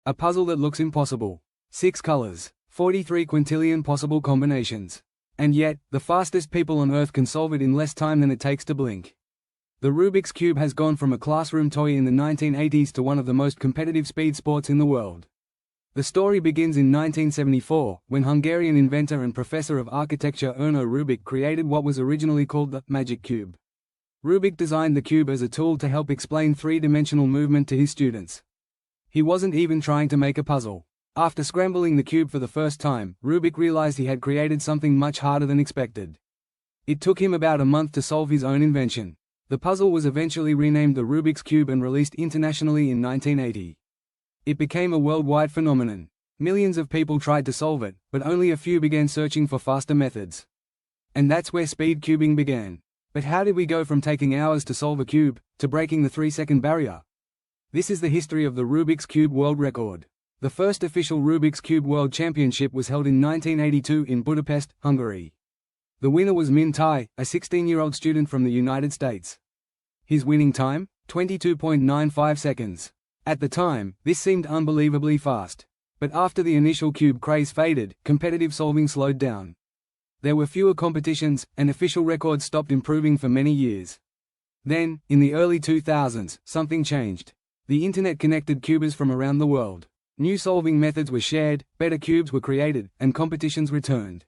A puzzle that looks impossible. 6 colors, 43 quintillion possible combinations. And yet, the fastest people on Earth can solve it in less time than it takes to blink. The Rubik's Cube has gone from a classroom toy in the 1980s to one of the most competitive speed sports in the world. The story begins in 1974, when Hungarian inventor and professor of architecture Erno Rubik created what was originally called the magic cube. Rubik designed the cube as a tool to help explain three-dimensional movement to his students. He wasn't even trying to make a puzzle. After scrambling the cube for the first time, Rubik realized he had created something much harder than expected. It took him about a month to solve his own invention. The puzzle was eventually renamed the Rubik's Cube and released internationally in 1980. It became a worldwide phenomenon. Millions of people tried to solve it, but only a few began searching for faster methods. And that's where speedcubing began. But how did we go from taking hours to solve a cube, to breaking the 3-second barrier? This is the history of the Rubik's Cube World Record. The first official Rubik's Cube World Championship was held in 1982 in Budapest, Hungary. The winner was Minh Thai, a 16-year-old student from the United States. His winning time? 22.95 seconds. At the time, this seemed unbelievably fast. But after the initial cube craze faded, competitive solving slowed down. There were fewer competitions, and official records stopped improving for many years. Then, in the early 2000s, something changed. The internet connected cubers from around the world. New solving methods were shared, better cubes were created, and competitions returned.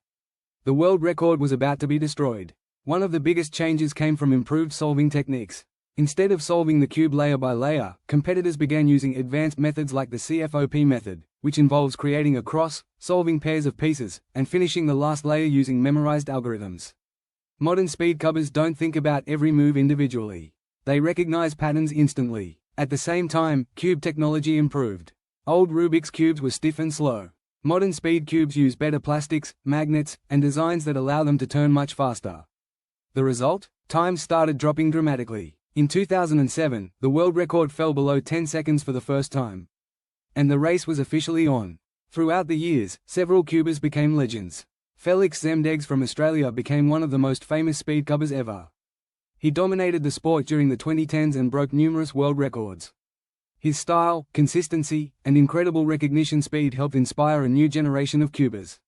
The world record was about to be destroyed. One of the biggest changes came from improved solving techniques. Instead of solving the cube layer by layer, competitors began using advanced methods like the CFOP method, which involves creating a cross, solving pairs of pieces, and finishing the last layer using memorized algorithms. Modern speedcubers don't think about every move individually. They recognize patterns instantly. At the same time, cube technology improved. Old Rubik's cubes were stiff and slow. Modern speed cubes use better plastics, magnets, and designs that allow them to turn much faster. The result? Times started dropping dramatically. In 2007, the world record fell below 10 seconds for the first time. And the race was officially on. Throughout the years, several cubers became legends. Feliks Zemdegs from Australia became one of the most famous speedcubers ever. He dominated the sport during the 2010s and broke numerous world records. His style, consistency, and incredible recognition speed helped inspire a new generation of cubers.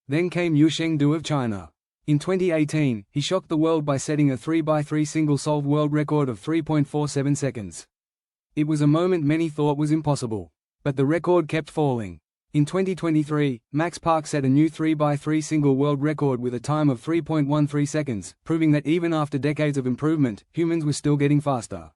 Then came Yusheng of China. In 2018, he shocked the world by setting a 3x3 single-solve world record of 3.47 seconds. It was a moment many thought was impossible. But the record kept falling. In 2023, Max Park set a new 3x3 single world record with a time of 3.13 seconds, proving that even after decades of improvement, humans were still getting faster.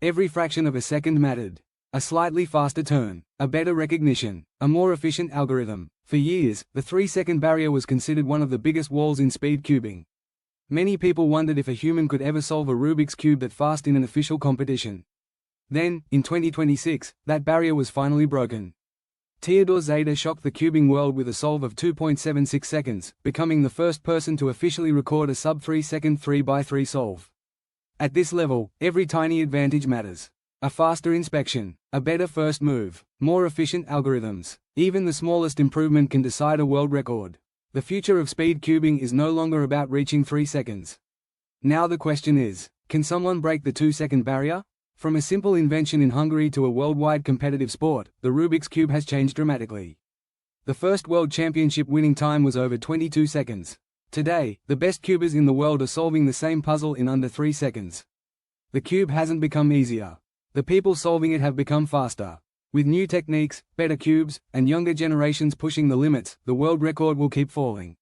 Every fraction of a second mattered. A slightly faster turn, a better recognition, a more efficient algorithm. For years, the 3-second barrier was considered one of the biggest walls in speed cubing. Many people wondered if a human could ever solve a Rubik's Cube that fast in an official competition. Then, in 2026, that barrier was finally broken. Theodor Zeta shocked the cubing world with a solve of 2.76 seconds, becoming the first person to officially record a sub-3-second 3x3 solve. At this level, every tiny advantage matters. A faster inspection, a better first move, more efficient algorithms. Even the smallest improvement can decide a world record. The future of speed cubing is no longer about reaching 3 seconds. Now the question is, can someone break the 2-second barrier? From a simple invention in Hungary to a worldwide competitive sport, the Rubik's Cube has changed dramatically. The first World Championship winning time was over 22 seconds. Today, the best cubers in the world are solving the same puzzle in under 3 seconds. The cube hasn't become easier. The people solving it have become faster. With new techniques, better cubes, and younger generations pushing the limits, the world record will keep falling.